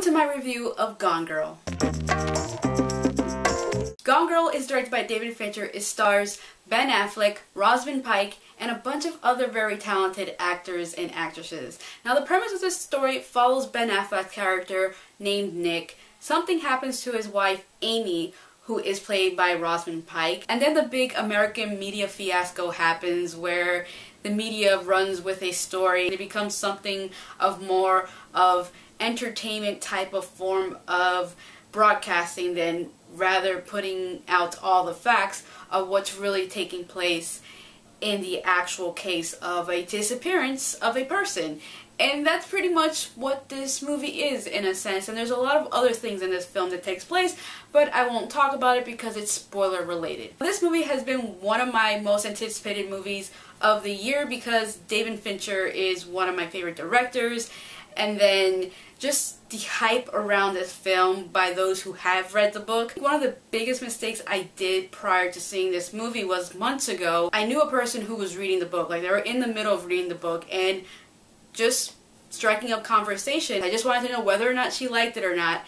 to my review of Gone Girl. Gone Girl is directed by David Fincher. It stars Ben Affleck, Rosamund Pike, and a bunch of other very talented actors and actresses. Now the premise of this story follows Ben Affleck's character named Nick. Something happens to his wife Amy, who is played by Rosamund Pike, and then the big American media fiasco happens where the media runs with a story and it becomes something of more of entertainment type of form of broadcasting than rather putting out all the facts of what's really taking place in the actual case of a disappearance of a person. And that's pretty much what this movie is in a sense, and there's a lot of other things in this film that takes place, but I won't talk about it because it's spoiler related. This movie has been one of my most anticipated movies of the year because David Fincher is one of my favorite directors, and then just the hype around this film by those who have read the book. One of the biggest mistakes I did prior to seeing this movie was months ago. I knew a person who was reading the book, like they were in the middle of reading the book, and just striking up conversation. I just wanted to know whether or not she liked it or not,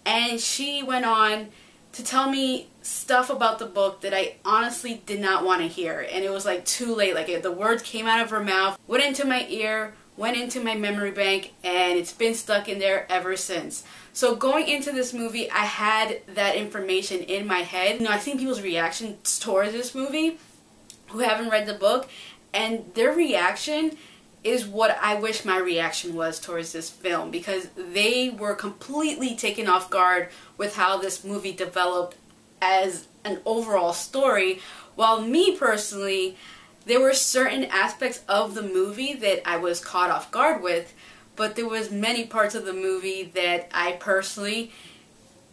and she went on to tell me stuff about the book that I honestly did not want to hear, and it was like too late. Like the words came out of her mouth, went into my ear, went into my memory bank, and it's been stuck in there ever since. So going into this movie, I had that information in my head. You know, I've seen people's reactions towards this movie who haven't read the book, and their reaction is what I wish my reaction was towards this film, because they were completely taken off guard with how this movie developed as an overall story, while me personally, there were certain aspects of the movie that I was caught off guard with, but there was many parts of the movie that I personally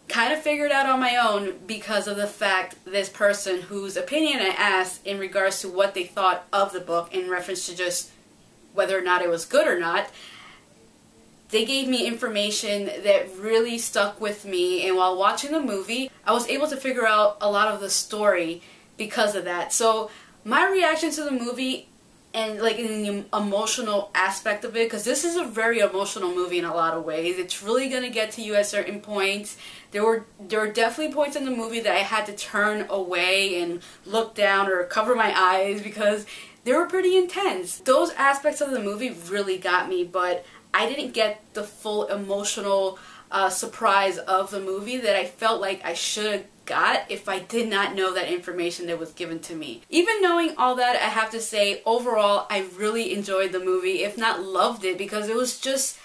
kind of figured out on my own because of the fact this person whose opinion I asked in regards to what they thought of the book in reference to just whether or not it was good or not, they gave me information that really stuck with me, and while watching the movie, I was able to figure out a lot of the story because of that. So my reaction to the movie, and like in the emotional aspect of it, because this is a very emotional movie in a lot of ways, it's really going to get to you at certain points. There were definitely points in the movie that I had to turn away and look down or cover my eyes because they were pretty intense. Those aspects of the movie really got me, but I didn't get the full emotional surprise of the movie that I felt like I should have got if I did not know that information that was given to me. Even knowing all that, I have to say, overall, I really enjoyed the movie, if not loved it, because it was just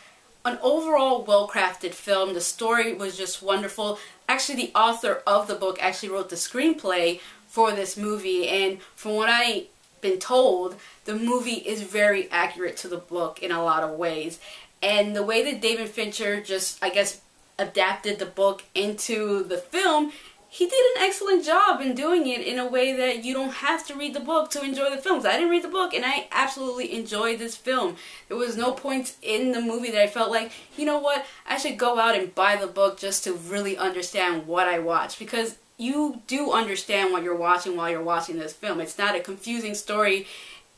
an overall well-crafted film. The story was just wonderful. Actually, the author of the book actually wrote the screenplay for this movie, and from what I've been told, the movie is very accurate to the book in a lot of ways. And the way that David Fincher just, I guess, adapted the book into the film, he did an excellent job in doing it in a way that you don't have to read the book to enjoy the film. I didn't read the book and I absolutely enjoyed this film. There was no point in the movie that I felt like, you know what, I should go out and buy the book just to really understand what I watched, because you do understand what you're watching while you're watching this film. It's not a confusing story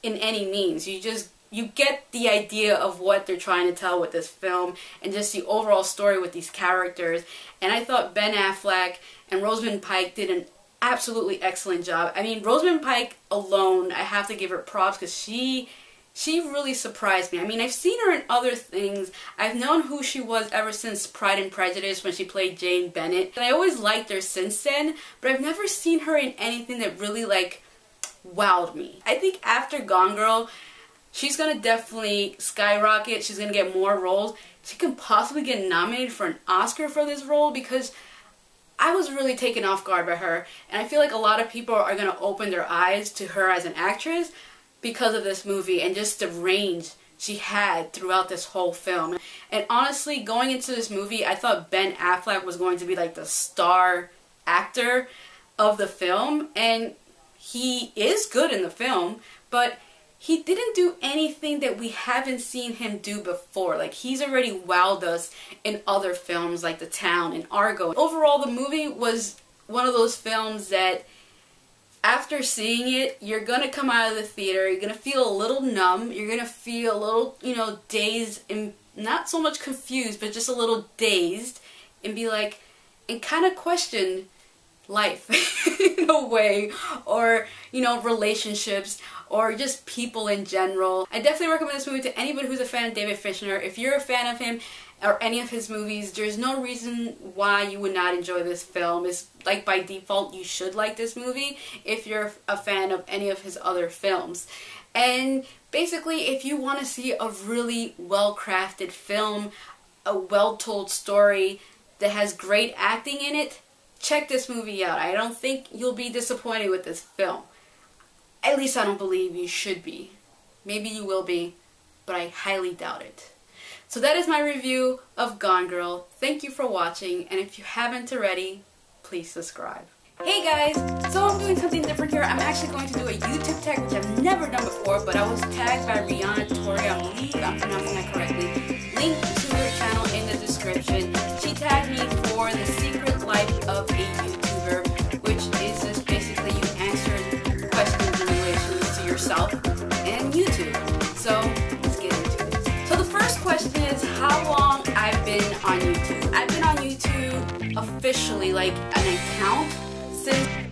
in any means. You get the idea of what they're trying to tell with this film and just the overall story with these characters. And I thought Ben Affleck and Rosamund Pike did an absolutely excellent job. I mean, Rosamund Pike alone, I have to give her props because she really surprised me. I mean, I've seen her in other things. I've known who she was ever since Pride and Prejudice when she played Jane Bennett. And I always liked her since then, but I've never seen her in anything that really, like, wowed me. I think after Gone Girl, she's going to definitely skyrocket. She's going to get more roles. She can possibly get nominated for an Oscar for this role because I was really taken off guard by her. And I feel like a lot of people are going to open their eyes to her as an actress because of this movie and just the range she had throughout this whole film. And honestly, going into this movie, I thought Ben Affleck was going to be like the star actor of the film, and he is good in the film, but he didn't do anything that we haven't seen him do before. Like, he's already wowed us in other films like The Town and Argo. Overall, the movie was one of those films that after seeing it, you're going to come out of the theater, you're going to feel a little numb, you're going to feel a little, dazed and not so much confused, but just a little dazed, and be like, and kind of question life in a way, or, you know, relationships, or just people in general. I definitely recommend this movie to anybody who's a fan of David Fincher. If you're a fan of him or any of his movies, there's no reason why you would not enjoy this film. It's like by default you should like this movie if you're a fan of any of his other films. And basically, if you want to see a really well-crafted film, a well-told story that has great acting in it, check this movie out. I don't think you'll be disappointed with this film. At least I don't believe you should be. Maybe you will be, but I highly doubt it. So that is my review of Gone Girl. Thank you for watching, and if you haven't already, please subscribe. Hey guys, so I'm doing something different here. I'm actually going to do a YouTube tag, which I've never done before, but I was tagged by Rihanna Tori, I believe I'm pronouncing that correctly. Link to her channel in the description. She tagged me for The Secret Life of a YouTuber, which is just basically you answer questions in relation to yourself and YouTube. So let's get into it. So the first question is how long I've been on YouTube. I've been on YouTube officially, like an account, since